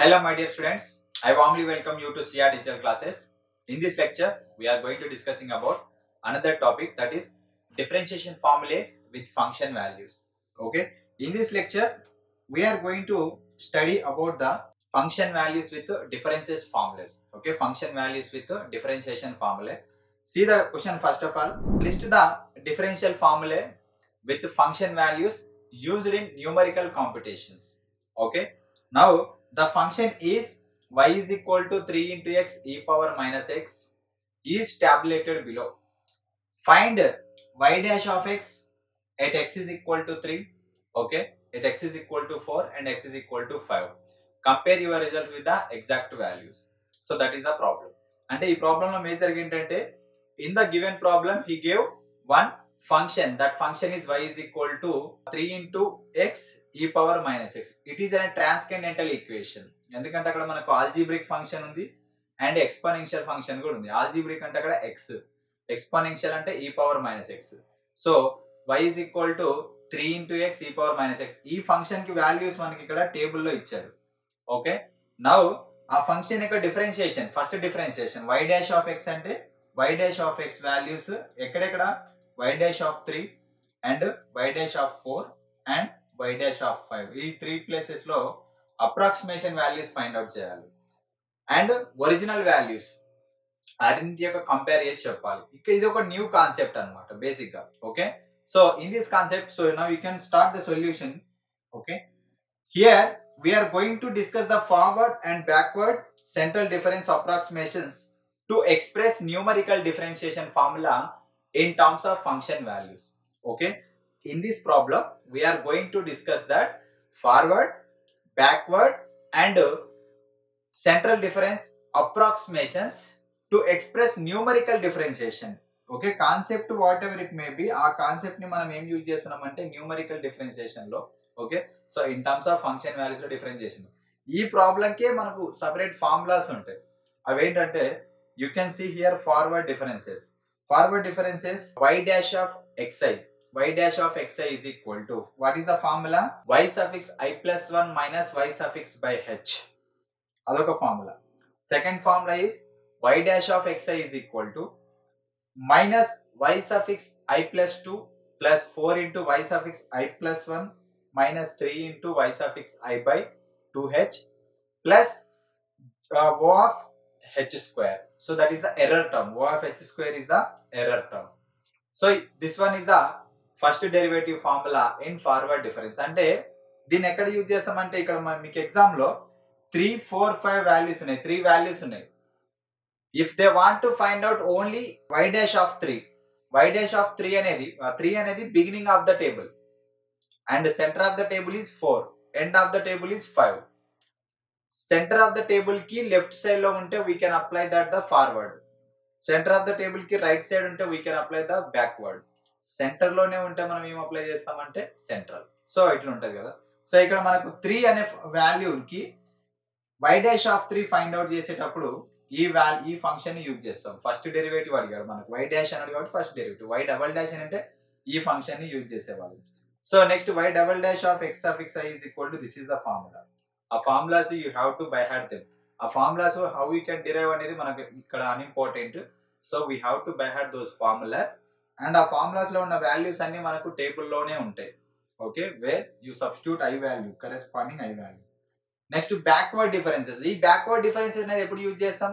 Hello my dear students, I warmly welcome you to CR Digital Classes. In this lecture, we are going to discussing about another topic, that is differentiation formulae with function values. Okay, in this lecture, we are going to study about the function values with differences formulas. Okay, function values with differentiation formulae. See the question first of all. List the differential formulae with function values used in numerical computations. Okay, now the function is y is equal to 3 into x e power minus x is tabulated below. Find y dash of x at x is equal to 3, okay, at x is equal to 4 and x is equal to 5. Compare your result with the exact values. So that is the problem. And ఈ problem లో major ఏంటంటే in the given problem he gave one function. That function is y is equal to 3 into x e power minus x. It is a transcendental equation. ఎందుకంటే అక్కడ మనకు algebraic function ఉంది and exponential function కూడా ఉంది. Algebraic అంటే అక్కడ x, exponential అంటే e power minus x. So y is equal to 3 into x e power minus x. ఈ ఫంక్షన్ కి వాల్యూస్ మనకి ఇక్కడ టేబుల్ లో ఇచ్చారు. ఓకే, నౌ ఆ ఫంక్షన్ యొక్క differentiation, first differentiation y dash of x అంటే y dash of x values ఎక్కడెక్కడ y dash of 3 and y dash of 4 and y dash of 5. ఈ 3 ప్లేసెస్ లో అప్రాక్సిమేషన్ వాల్యూస్ ఫైండ్ అవుట్ చేయాలి and original values అన్నింటి యొక్క compare చేసి చెప్పాలి. ఇక ఇది ఒక న్యూ కాన్సెప్ట్ అన్నమాట బేసిక్ గా. Okay, so in this concept, so now you can start the solution. Okay, here we are going to discuss the forward and backward central difference approximations to express numerical differentiation formula in terms of function values. Okay, in this problem we are going to discuss that forward, backward and central difference approximations to express numerical differentiation. Okay, concept whatever it may be, ఆ concept ని మనం ఏం use చేస్తున్నామంటే numerical differentiation లో. Okay, so in terms of function values లో differentiation. ఈ problem కే మనకు సెపరేట్ ఫార్ములాస్ ఉంటాయి. అవి ఏంటంటే you can see here forward differences. Forward differences y dash of xi, y dash of xi is equal to, what is the formula? Y suffix I plus 1 minus y suffix by h. అదొక formula. Second formula is y dash of xi is equal to minus y suffix I plus 2 plus 4 into y suffix I plus 1 minus 3 into y suffix I by 2h plus O of h square. So that is the error term. O of h square is the error term. So this one is the first derivative formula in forward difference. అంటే దీన్ని ఎక్కడ use చేస్తామంటే ఇక్కడ మీకు exam లో 3, 4, 5 values ఉన్నాయి, 3 values ఉన్నాయి. If they want to find out only y dash of 3, y dash of 3 అనేది beginning of the table and center of the table is 4, end of the table is 5. Center of the table ki left side lo unte we can apply that the forward, center of the table ki right side unte we can apply the backward, center lone unte మనం ఏం apply చేస్తామంటే central. So ఇట్లా ఉంటది కదా. So ఇక్కడ మనకు 3 అనే value కి y dash of 3 find out చేసేటప్పుడు ఈ ఫంక్షన్ ని యూజ్ చేస్తాం. ఫస్ట్ డెరివేటివ్ అడిగాడు మనకు, y డాష్ అన్నాడు కాబట్టి first derivative. y double dash అంటే ఈ ఫంక్షన్ ని యూజ్ చేసేవాళ్ళు. So next y double dash of x suffix i is equal to, this is the formula. ఆ formulas you have to by heart them. ఆ formulas how you can derive అనేది మనకు ఇక్కడ unimportant. So we have to by heart those formulas and ఆ formulas లో ఉన్న values అన్ని మనకు టేబుల్ లోనే ఉంటాయి. Okay, where you substitute I value, corresponding I value. Next backward differences. ఈ బ్యాక్వర్డ్ డిఫరెన్సెస్ అనేది ఎప్పుడు యూజ్ చేస్తాం?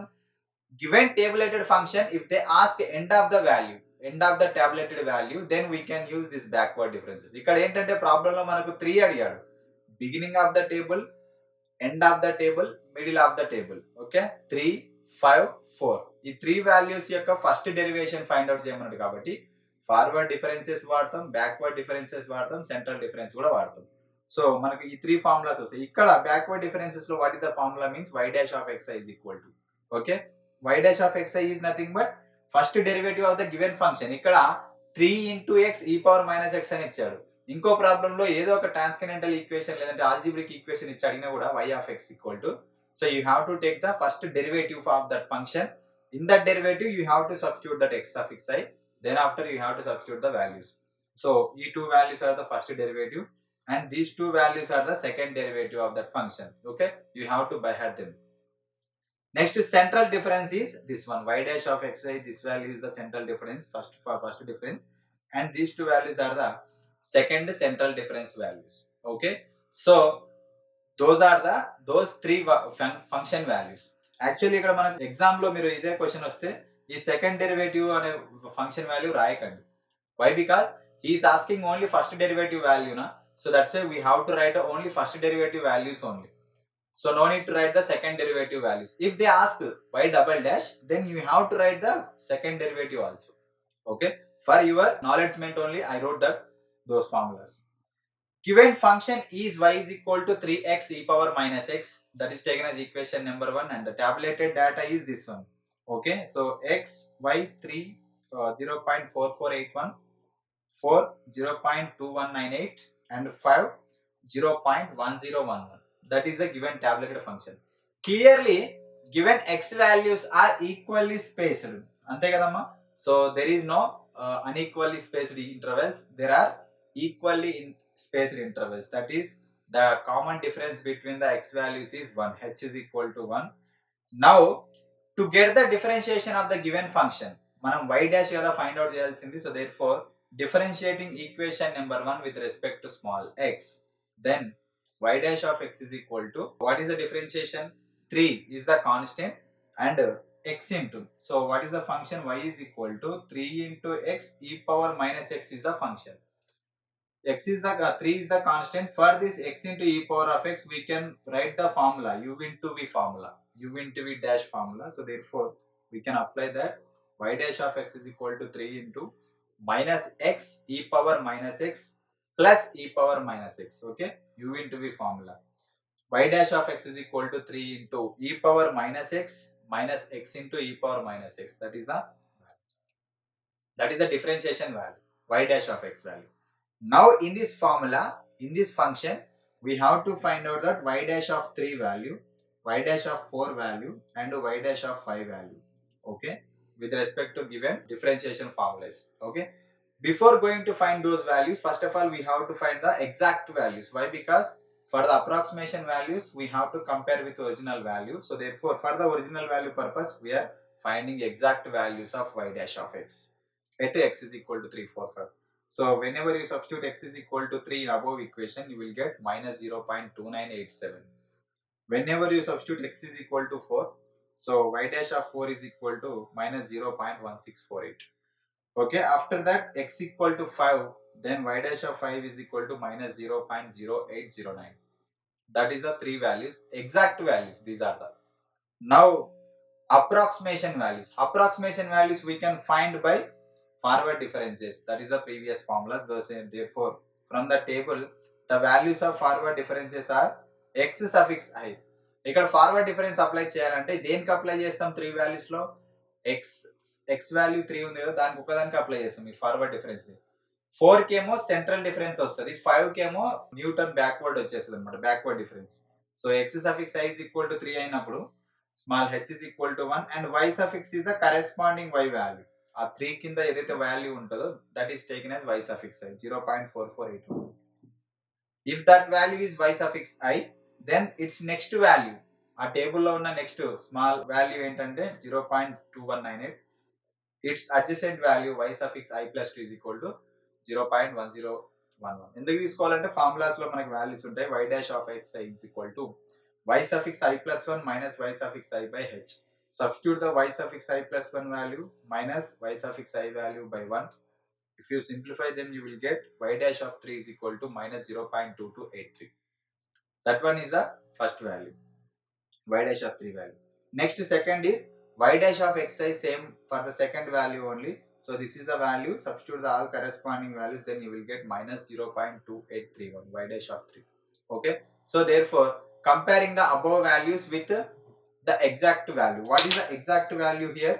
Given tabulated function, if they ask end of the value, end of the tabulated value, then we can use this backward differences. ఇక్కడ ఏంటంటే problem లో మనకు 3 అడిగాడు, beginning of the table, end of the table, middle of the table. Okay, 3, 5, 4 ఈ 3 values యొక్క first derivation find out చేయమన్నాడు కాబట్టి forward differences వాడతాం, బ్యాక్వర్డ్ డిఫరెన్సెస్ వాడతాం, సెంట్రల్ డిఫరెన్స్ కూడా వాడతాం. సో మనకు ఈ 3 ఫార్ములాస్ వస్తాయి. ఇక్కడ బ్యాక్వర్డ్ డిఫరెన్సెస్ లో what is the formula means y dash of xi is equal to, okay, y dash of xi is nothing but first derivative of the given function. ఇక్కడ 3 into x e power minus x అని ఇచ్చాడు. ఇంకో problem లో ఏదో ఒక ట్రాన్స్కెండెంటల్ equation లేదంటే algebraic equation ఇచ్చి అడిగినా కూడా y of x equal to, so you have to take the first derivative of that function. In that derivative you have to substitute that x suffix i, then after you have to substitute the values. So ఈ 2 values are the first derivative and these two values are the second derivative of that function. Okay, you have to by heart them. Next central difference is this one, y dash of xy. This value is the central difference, first difference, and these two values are the second central difference values. Okay, so those three function values. Actually ఇక్కడ మనకు exam లో మీరు ఇదే question వస్తే ఈ second derivative అనే function value రాయకండి. Why? Because he is asking only first derivative value na, so that's why we have to write only first derivative values only. So no need to write the second derivative values. If they ask y double dash, then you have to write the second derivative also. Okay, for your acknowledgement only I wrote that those formulas. Given function is y is equal to 3x e power minus x, that is taken as equation number 1, and the tabulated data is this one. Okay, so x y 3 0.4481, 4 0.2198, and 5 0.1011. That is the given tabulated function. Clearly given x values are equally spaced ante kadamma. So there is no unequally spaced intervals, there are equally spaced intervals. That is the common difference between the x values is 1, h is equal to 1. Now to get the differentiation of the given function, manam y dash kada find out cheyalsindi. So therefore differentiating equation number 1 with respect to small x, then y dash of x is equal to, what is the differentiation? 3 is the constant and x into, so what is the function? Y is equal to 3 into x e power minus x is the function. X is the 3 is the constant. For this x into e power of x, we can write the formula u into v formula, u into v dash formula. So therefore we can apply that y dash of x is equal to 3 into minus x e power minus x plus e power minus x. Okay, u into v formula, y dash of x is equal to 3 into e power minus x minus x into e power minus x. That is the differentiation value, y dash of x value. Now in this formula, in this function, we have to find out that y dash of 3 value, y dash of 4 value, and y dash of 5 value. Okay, with respect to given differentiation formulas. Okay, before going to find those values, first of all we have to find the exact values. Why? Because for the approximation values we have to compare with original value. So therefore for the original value purpose we are finding exact values of y dash of x at x is equal to 3, 4, 5. So whenever you substitute x is equal to 3 in above equation, you will get minus 0.2987. Whenever you substitute x is equal to 4, so y dash of 4 is equal to minus 0.1648. Okay, after that x equal to 5, then y dash of 5 is equal to minus 0.0809. That is the three values, exact values. These are the now approximation values. Approximation values we can find by forward differences. That is the previous formulas. Therefore from the table the values of forward differences are x suffix I. ఇక్కడ forward difference apply చేయాలంటే దేనికి apply చేస్తాం? 3 values లో x value 3 ఉంది కదా, దానికి ఒకదానికి apply చేస్తాం ఈ ఫార్వర్డ్ డిఫరెన్స్. 4 కేమో సెంట్రల్ డిఫరెన్స్ వస్తుంది, 5 కేమో న్యూటన్ బ్యాక్వర్డ్ వచ్చేస్తుంది అనమాట, backward difference. So x suffix I is equal to 3 అయినప్పుడు small h is equal to 1 and y suffix is the corresponding y value. ఆ 3 కింద ఏదైతే వాల్యూ ఉంటుందో that is taken as y suffix I 0.4481. if that value is y suffix I, then its next value ఆ టేబుల్లో ఉన్న next small value ఏంటంటే 0.2198. its adjacent value y suffix I plus 2 is equal to 0.1011. ఎందుకు తీసుకోవాలంటే formulas లో మనకి values ఉంటాయి. y dash of x I is equal to y suffix I plus 1 minus y suffix I by h. Substitute the y suffix I plus 1 value minus y suffix I value by 1. If you simplify them, you will get y dash of 3 is equal to minus 0.2283. That one is the first value, y dash of 3 value. Next second is y dash of xi, same for the second value only. So this is the value, substitute the all corresponding values, then you will get minus 0.2831, y dash of 3. Okay, so therefore comparing the above values with the exact value, what is the exact value here?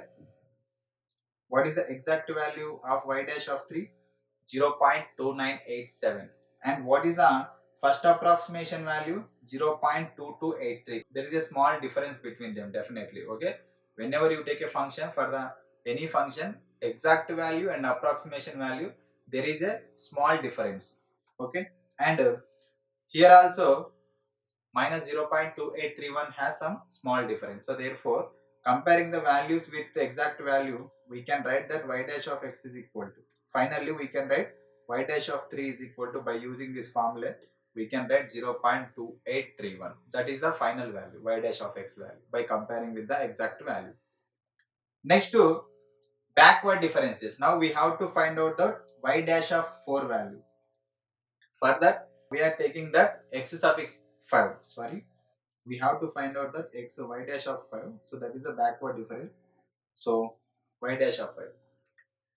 What is the exact value of y dash of 3? 0.2987. And what is the first approximation value? 0.2283. There is a small difference between them, definitely. Okay, whenever you take a function, for the any function, exact value and approximation value, there is a small difference. Okay, and Here also minus 0.2831 has some small difference. So therefore, comparing the values with the exact value, we can write that y dash of x is equal to. Finally, we can write y dash of 3 is equal to, by using this formula, we can write 0.2831. That is the final value, y dash of x value, by comparing with the exact value. Next to backward differences. Now we have to find out the y dash of 4 value. For that, we are taking that x suffix 5. Sorry, we have to find out that x y dash of 5. So that is the backward difference. So y dash of 5.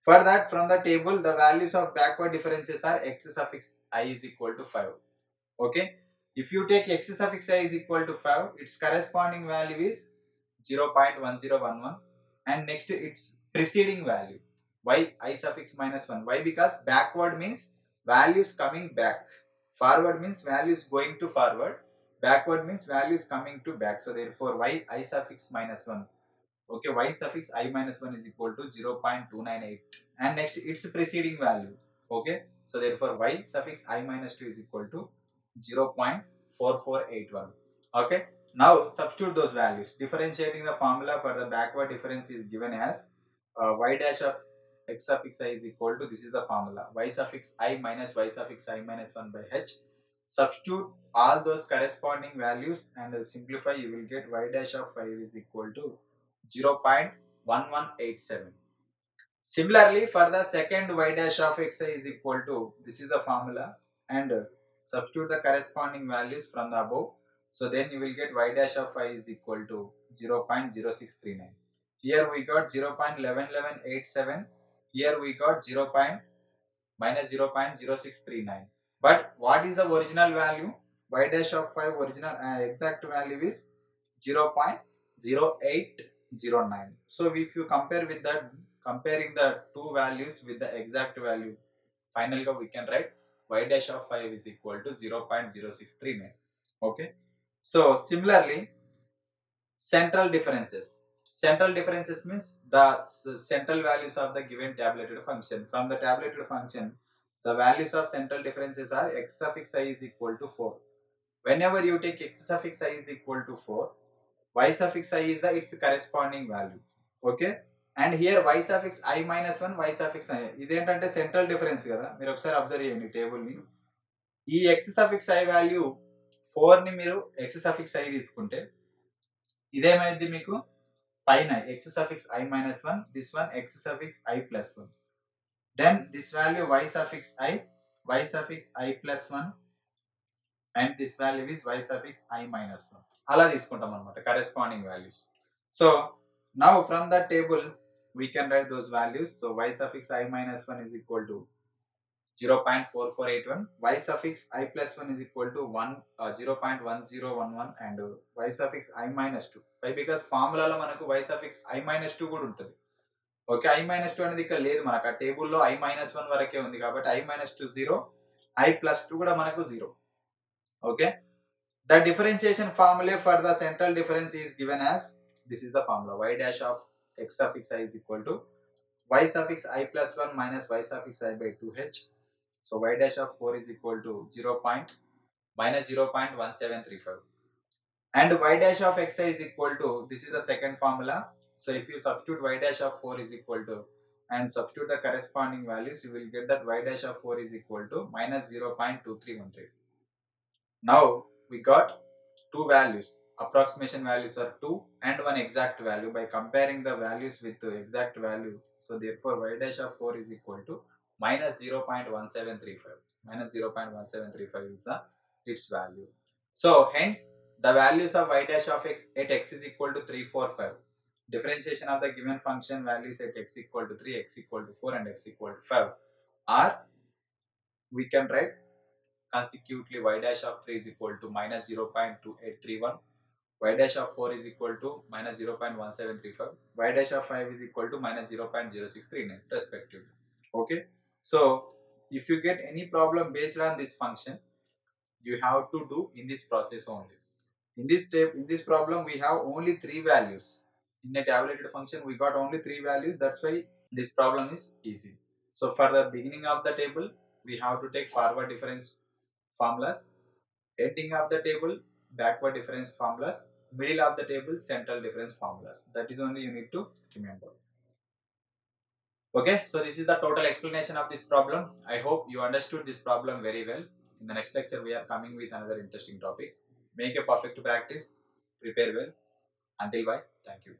For that, from the table, the values of backward differences are x suffix I is equal to 5. Okay. If you take x suffix I is equal to 5, its corresponding value is 0.1011, and next its preceding value y I suffix minus 1. Why? Because backward means values coming back, forward means values going to forward, backward means values coming to back. So therefore y I suffix minus 1. Okay, y suffix I minus 1 is equal to 0.298, and next its preceding value. Okay, so therefore y suffix I minus 2 is equal to 0.4481. Okay, now substitute those values. Differentiating the formula for the backward difference is given as y dash of x suffix I is equal to, this is the formula, y suffix I minus y suffix I minus 1 by h. Substitute all those corresponding values and simplify, you will get y dash of 5 is equal to 0.1187. Similarly, for the second y dash of xi is equal to, this is the formula, and substitute the corresponding values from the above. So then you will get y dash of I is equal to 0.0639. Here we got 0.1187. Here we got minus 0.0639. But what is the original value? Y dash of 5 original exact value is 0.0809. So if you compare with that, comparing the two values with the exact value, finally we can write y dash of 5 is equal to 0.0639. Okay. So similarly, central differences. Central differences means the central values of the given tabulated function. From the tabulated function, the values of central differences are x suffix I is equal to 4. Whenever you take x suffix I is equal to 4, y suffix I is the its corresponding value. Okay. And here y suffix I minus 1, y suffix I. ఇదేంటంటే central difference కదా, మీరు ఒకసారి observe చేయండి table ని. ఈ x suffix I value 4 ని మీరు x suffix I తీసుకుంటే ఇదేమైంది మీకు పైన x suffix I minus 1, this one x suffix I plus 1. Then this value y suffix I plus 1, and this value is y suffix I minus 1. అలా తీసుకుంటాం అన్నమాట corresponding values. So now from the table we can write those values. So y suffix I minus 1 is equal to 0.4481, y suffix I plus 1 is equal to 0.1011, and y suffix I minus 2. Why? Because ఫార్ములాలో మనకు y suffix I minus 2 కూడా ఉంటుంది. Okay, I minus 2 అనేది ఇక్కడ లేదు, మనకు ఆ టేబుల్లో I minus 1 వరకే ఉంది కాబట్టి I minus 2 0, I plus 2 కూడా మనకు 0. Okay, the differentiation formula for the central difference is given as, this is the formula, y dash of x suffix I is equal to y suffix I plus 1 minus y suffix I by 2h. So y dash of 4 is equal to minus 0.1735, and y dash of xi is equal to, this is the second formula. So if you substitute y dash of 4 is equal to and substitute the corresponding values, you will get that y dash of 4 is equal to minus 0.2313. Now we got two values, approximation values are 2 and one exact value. By comparing the values with the exact value, so therefore y dash of 4 is equal to minus 0.1735. Minus 0.1735 is the its value. So hence the values of y dash of x at x is equal to 345. Differentiation of the given function values at x equal to 3, x equal to 4, and x equal to 5 are, we can write consecutively, y dash of 3 is equal to minus 0.2831, y dash of 4 is equal to minus 0.1735, y dash of 5 is equal to minus 0.0639 respectively. Okay, so if you get any problem based on this function, you have to do in this process only. In this step, in this problem, we have only 3 values. In a tabulated function, we got only 3 values. That's why this problem is easy. So for the beginning of the table, we have to take forward difference formulas. ending of the table backward difference formulas, middle of the table central difference formulas. That is only you need to remember. Okay, so this is the total explanation of this problem. I hope you understood this problem very well. In the next lecture, we are coming with another interesting topic. Make a perfect practice, prepare well. Until bye, thank you.